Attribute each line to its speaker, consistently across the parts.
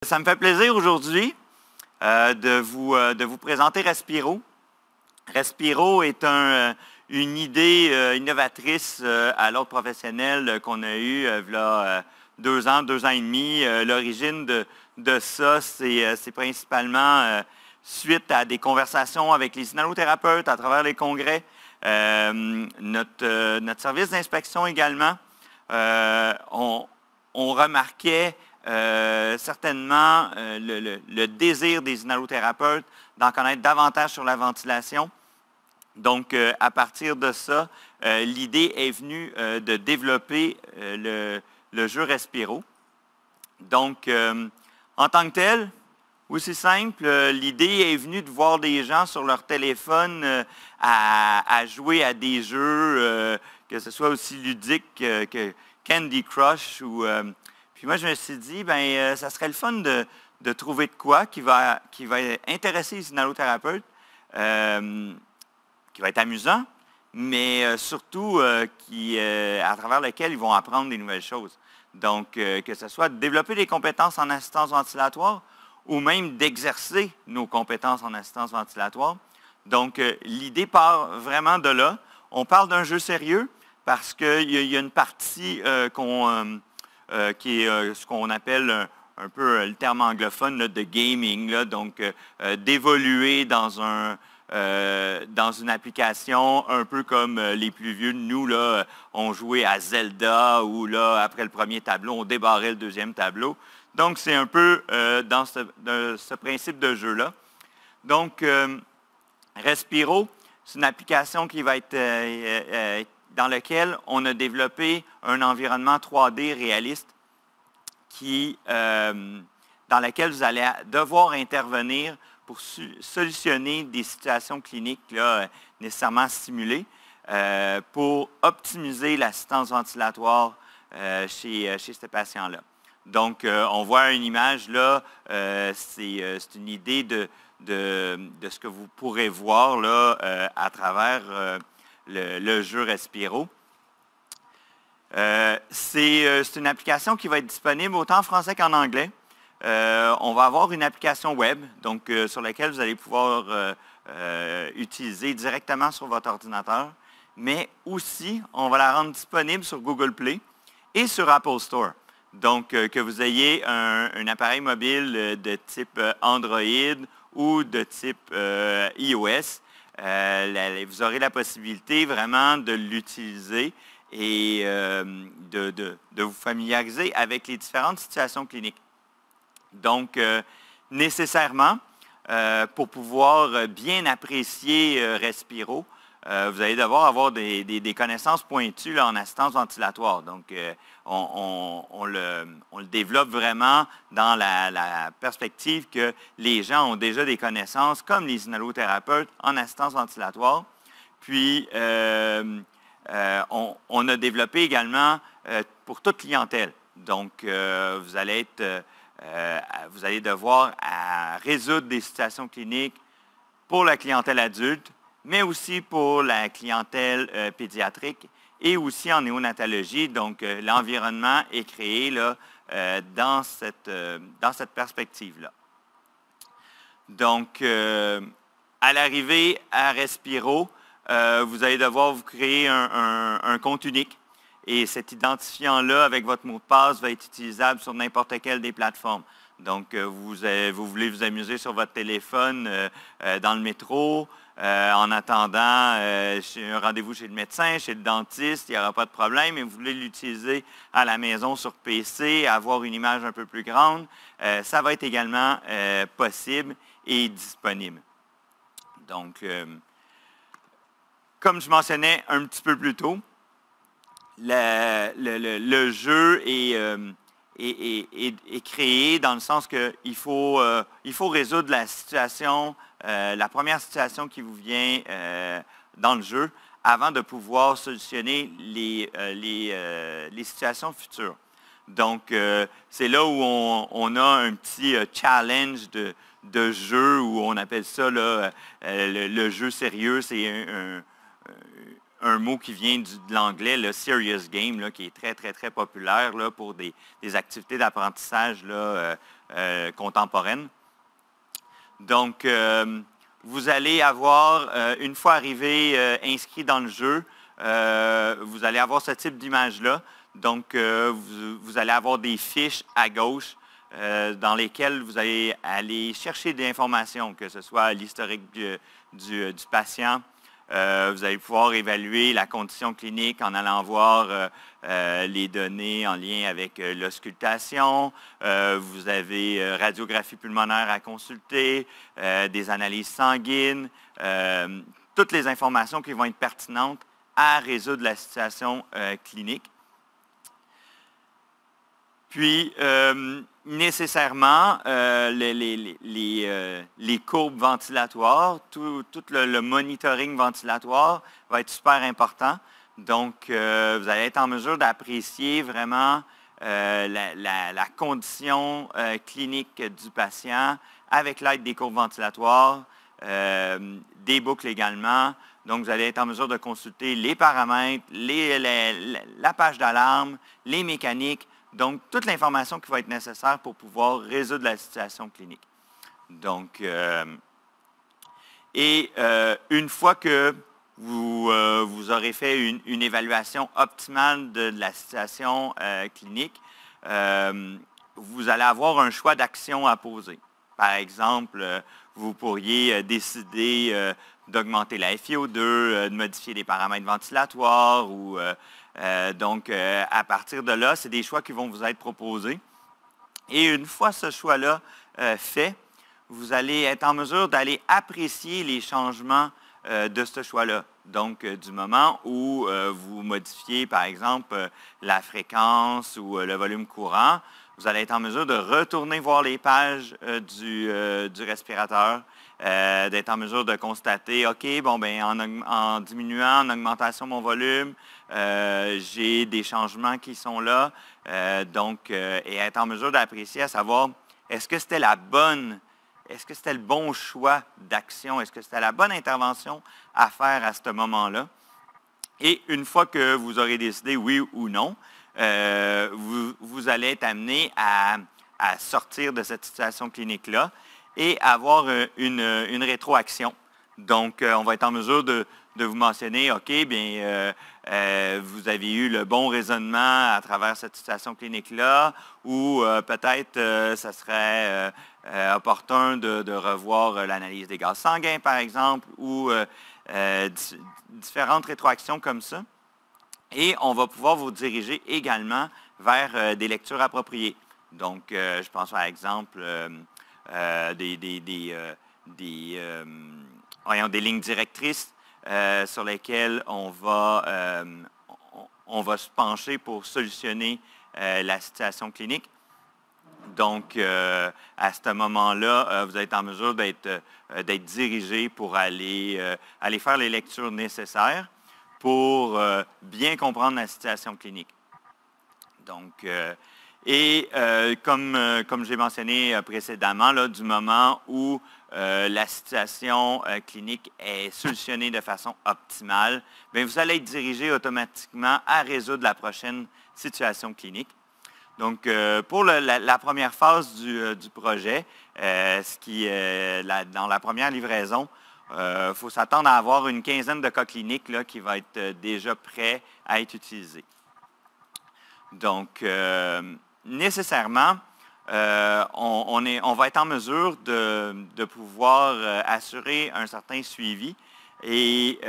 Speaker 1: Ça me fait plaisir aujourd'hui de vous présenter Respiro. Respiro est une idée innovatrice à l'ordre professionnel qu'on a eue il y a 2 ans et demi. L'origine de ça, c'est principalement suite à des conversations avec les inhalothérapeutes à travers les congrès, notre service d'inspection également. On remarquait certainement le désir des inhalothérapeutes d'en connaître davantage sur la ventilation. Donc, à partir de ça, l'idée est venue de développer le jeu Respiro. Donc, en tant que tel, aussi simple, l'idée est venue de voir des gens sur leur téléphone à jouer à des jeux, que ce soit aussi ludiques que Candy Crush ou... Puis moi, je me suis dit, ça serait le fun de trouver de quoi qui va intéresser les inhalothérapeutes, qui va être amusant, mais surtout à travers lequel ils vont apprendre des nouvelles choses. Donc, que ce soit de développer des compétences en assistance ventilatoire ou même d'exercer nos compétences en assistance ventilatoire. Donc, l'idée part vraiment de là. On parle d'un jeu sérieux parce qu'il y a une partie qui est ce qu'on appelle un peu le terme anglophone là, de gaming, là, donc d'évoluer dans une application un peu comme les plus vieux de nous, là, ont joué à Zelda ou là, après le premier tableau, on débarrait le deuxième tableau. Donc, c'est un peu dans ce principe de jeu-là. Donc, Respiro, c'est une application qui va être dans laquelle on a développé un environnement 3D réaliste dans lequel vous allez devoir intervenir pour solutionner des situations cliniques là, nécessairement simulées pour optimiser l'assistance ventilatoire chez ces patients-là. Donc, on voit une image là, c'est une idée de ce que vous pourrez voir là, à travers le jeu Respiro. C'est une application qui va être disponible autant en français qu'en anglais. On va avoir une application web, donc sur laquelle vous allez pouvoir utiliser directement sur votre ordinateur, mais aussi, on va la rendre disponible sur Google Play et sur Apple Store. Donc, que vous ayez un appareil mobile de type Android ou de type iOS, vous aurez la possibilité vraiment de l'utiliser et de vous familiariser avec les différentes situations cliniques. Donc, nécessairement, pour pouvoir bien apprécier Respiro, vous allez devoir avoir des connaissances pointues là, en assistance ventilatoire. Donc, on le développe vraiment dans la perspective que les gens ont déjà des connaissances, comme les inhalothérapeutes, en assistance ventilatoire. Puis, on a développé également pour toute clientèle. Donc, vous allez devoir résoudre des situations cliniques pour la clientèle adulte, mais aussi pour la clientèle pédiatrique et aussi en néonatologie. Donc, l'environnement est créé là, dans cette perspective-là. Donc, à l'arrivée à Respiro, vous allez devoir vous créer un compte unique. Et cet identifiant-là, avec votre mot de passe, va être utilisable sur n'importe quelle des plateformes. Donc, vous voulez vous amuser sur votre téléphone dans le métro, en attendant un rendez-vous chez le médecin, chez le dentiste, il n'y aura pas de problème, mais vous voulez l'utiliser à la maison sur PC, avoir une image un peu plus grande, ça va être également possible et disponible. Donc, comme je mentionnais un petit peu plus tôt, le jeu est créé dans le sens qu'il faut résoudre la situation, la première situation qui vous vient dans le jeu avant de pouvoir solutionner les situations futures. Donc, c'est là où on a un petit challenge de jeu, où on appelle ça là, le jeu sérieux. C'est un mot qui vient de l'anglais, le serious game, là, qui est très, très, très populaire là, pour des activités d'apprentissage là, contemporaine. Donc, vous allez avoir, une fois arrivé inscrit dans le jeu, vous allez avoir ce type d'image-là. Donc, vous allez avoir des fiches à gauche dans lesquelles vous allez aller chercher des informations, que ce soit l'historique du patient. Vous allez pouvoir évaluer la condition clinique en allant voir les données en lien avec l'auscultation. Vous avez radiographie pulmonaire à consulter, des analyses sanguines, toutes les informations qui vont être pertinentes à résoudre la situation clinique. Puis, nécessairement, les courbes ventilatoires, tout le monitoring ventilatoire va être super important. Donc, vous allez être en mesure d'apprécier vraiment la condition clinique du patient avec l'aide des courbes ventilatoires, des boucles également. Donc, vous allez être en mesure de consulter les paramètres, la page d'alarme, les mécaniques. Donc, toute l'information qui va être nécessaire pour pouvoir résoudre la situation clinique. Donc, une fois que vous aurez fait une évaluation optimale de la situation clinique, vous allez avoir un choix d'action à poser. Par exemple, vous pourriez décider d'augmenter la FiO2, de modifier les paramètres ventilatoires ou donc, à partir de là, c'est des choix qui vont vous être proposés. Et une fois ce choix-là fait, vous allez être en mesure d'aller apprécier les changements de ce choix-là. Donc, du moment où vous modifiez, par exemple, la fréquence ou le volume courant, vous allez être en mesure de retourner voir les pages du respirateur, d'être en mesure de constater, OK, bon, ben, en diminuant, en augmentation mon volume, j'ai des changements qui sont là. Et être en mesure d'apprécier, à savoir, est-ce que c'était le bon choix d'action? Est-ce que c'était la bonne intervention à faire à ce moment-là? Et une fois que vous aurez décidé oui ou non, vous allez être amené à sortir de cette situation clinique-là et avoir une rétroaction. Donc, on va être en mesure de vous mentionner, OK, bien, vous avez eu le bon raisonnement à travers cette situation clinique-là, ou peut-être ça serait opportun de revoir l'analyse des gaz sanguins, par exemple, ou différentes rétroactions comme ça. Et on va pouvoir vous diriger également vers des lectures appropriées. Donc, je pense par exemple des lignes directrices sur lesquelles on va se pencher pour solutionner la situation clinique. Donc, à ce moment-là, vous êtes en mesure d'être dirigé pour aller faire les lectures nécessaires pour bien comprendre la situation clinique. Donc, comme j'ai mentionné précédemment, là, du moment où la situation clinique est solutionnée de façon optimale, bien, vous allez être dirigé automatiquement à résoudre la prochaine situation clinique. Donc, pour la première phase du projet, dans la première livraison, il faut s'attendre à avoir une quinzaine de cas cliniques là, qui vont être déjà prêts à être utilisés. Donc, nécessairement, on va être en mesure de pouvoir assurer un certain suivi et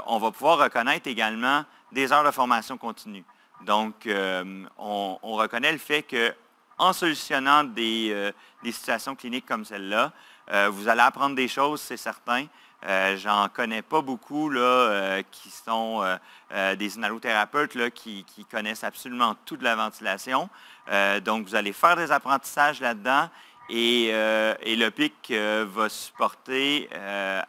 Speaker 1: on va pouvoir reconnaître également des heures de formation continue. Donc, on reconnaît le fait qu'en solutionnant des situations cliniques comme celle-là, vous allez apprendre des choses, c'est certain. J'en connais pas beaucoup là, qui sont des inhalothérapeutes là, qui connaissent absolument tout de la ventilation. Donc, vous allez faire des apprentissages là-dedans et le PIC va supporter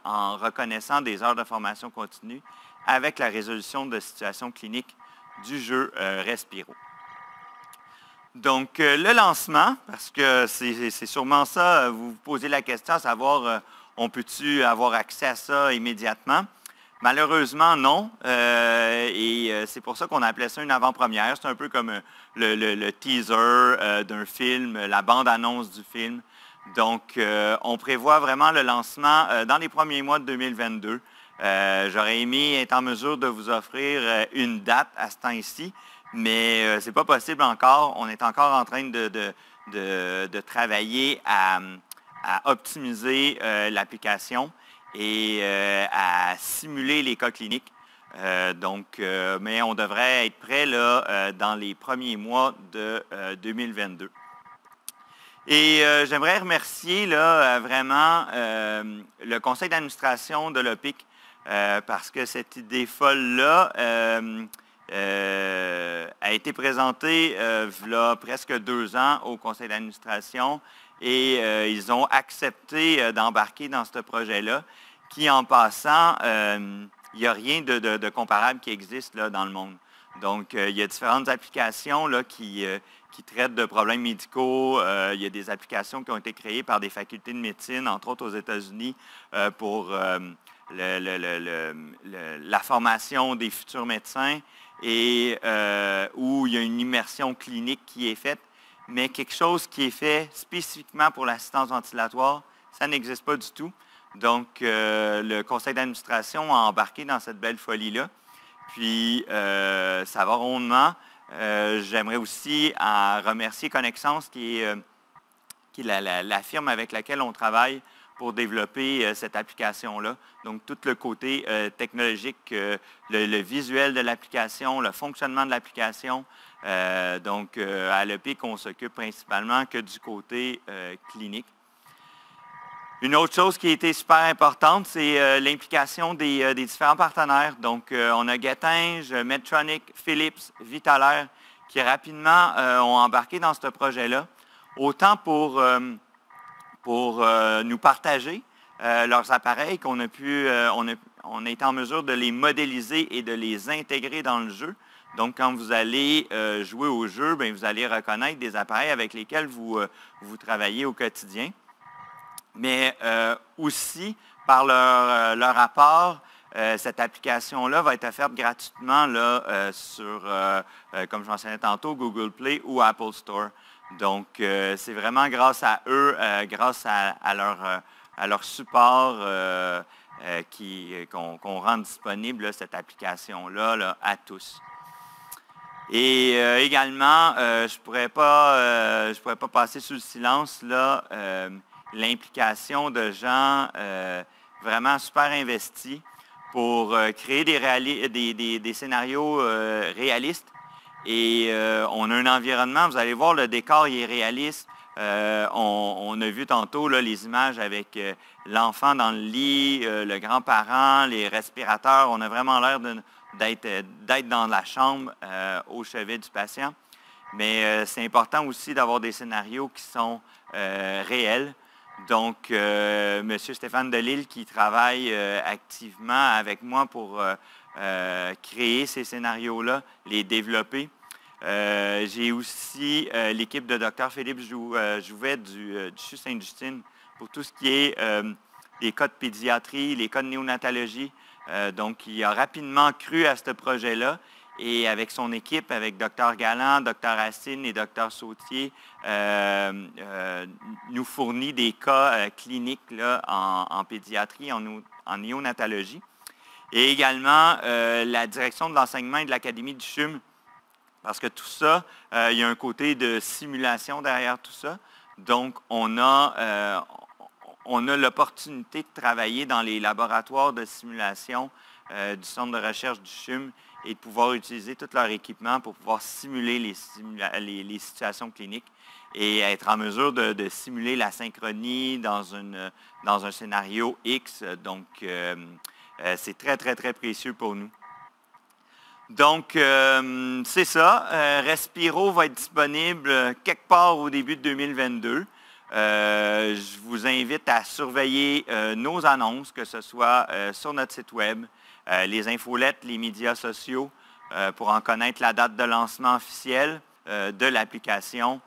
Speaker 1: en reconnaissant des heures de formation continue avec la résolution de situations cliniques du jeu Respiro. Donc, le lancement, parce que c'est sûrement ça, vous vous posez la question à savoir, on peut-tu avoir accès à ça immédiatement? Malheureusement, non. C'est pour ça qu'on appelait ça une avant-première. C'est un peu comme le teaser d'un film, la bande-annonce du film. Donc, on prévoit vraiment le lancement dans les premiers mois de 2022. J'aurais aimé être en mesure de vous offrir une date à ce temps-ci, mais ce n'est pas possible encore. On est encore en train de travailler à optimiser l'application et à simuler les cas cliniques. Mais on devrait être prêt là, dans les premiers mois de 2022. Et j'aimerais remercier là, vraiment le conseil d'administration de l'OPIC parce que cette idée folle-là a été présentée il y a presque 2 ans au conseil d'administration et ils ont accepté d'embarquer dans ce projet-là qui, en passant, il n'y a rien de comparable qui existe là, dans le monde. Donc, il y a différentes applications là, qui traitent de problèmes médicaux. Il y a des applications qui ont été créées par des facultés de médecine, entre autres aux États-Unis, pour la formation des futurs médecins et où il y a une immersion clinique qui est faite. Mais quelque chose qui est fait spécifiquement pour l'assistance ventilatoire, ça n'existe pas du tout. Donc, le conseil d'administration a embarqué dans cette belle folie-là. Puis, ça va rondement. J'aimerais aussi remercier Connexence, qui est la firme avec laquelle on travaille pour développer cette application-là. Donc, tout le côté technologique, le visuel de l'application, le fonctionnement de l'application. Donc, à l'EPIC, on s'occupe principalement que du côté clinique. Une autre chose qui a été super importante, c'est l'implication des différents partenaires. Donc, on a Getinge, Medtronic, Philips, Vitalaire, qui rapidement ont embarqué dans ce projet-là, autant pour nous partager leurs appareils qu'on a pu, on a été en mesure de les modéliser et de les intégrer dans le jeu. Donc, quand vous allez jouer au jeu, bien, vous allez reconnaître des appareils avec lesquels vous travaillez au quotidien. Mais aussi, par leur apport, cette application-là va être offerte gratuitement là, sur, comme je mentionnais tantôt, Google Play ou Apple Store. Donc, c'est vraiment grâce à eux, grâce à leur support qu'on rend disponible là, cette application-là là, à tous. Et également, je ne pourrais pas passer sous le silence là, l'implication de gens vraiment super investis pour créer des scénarios réalistes. Et on a un environnement, vous allez voir, le décor il est réaliste. On a vu tantôt là, les images avec l'enfant dans le lit, le grand-parent, les respirateurs. On a vraiment l'air d'être dans la chambre au chevet du patient. Mais c'est important aussi d'avoir des scénarios qui sont réels. Donc, M. Stéphane Delille qui travaille activement avec moi pour créer ces scénarios-là, les développer. J'ai aussi l'équipe de Dr Philippe Jouvet du CHU Sainte-Justine pour tout ce qui est les cas de pédiatrie, les cas de néonatologie. Donc, il a rapidement cru à ce projet-là. Et avec son équipe, avec Dr Galland, Dr Racine et Dr Sautier, nous fournit des cas cliniques là, en pédiatrie, en néonatologie. Et également la direction de l'enseignement et de l'Académie du CHUM, parce que tout ça, il y a un côté de simulation derrière tout ça. Donc, on a l'opportunité de travailler dans les laboratoires de simulation du Centre de recherche du CHUM et de pouvoir utiliser tout leur équipement pour pouvoir simuler les situations cliniques et être en mesure de simuler la synchronie dans un scénario X. Donc, c'est très, très, très précieux pour nous. Donc, c'est ça. Respiro va être disponible quelque part au début de 2022. Je vous invite à surveiller nos annonces, que ce soit sur notre site web, les infolettes, les médias sociaux, pour en connaître la date de lancement officielle de l'application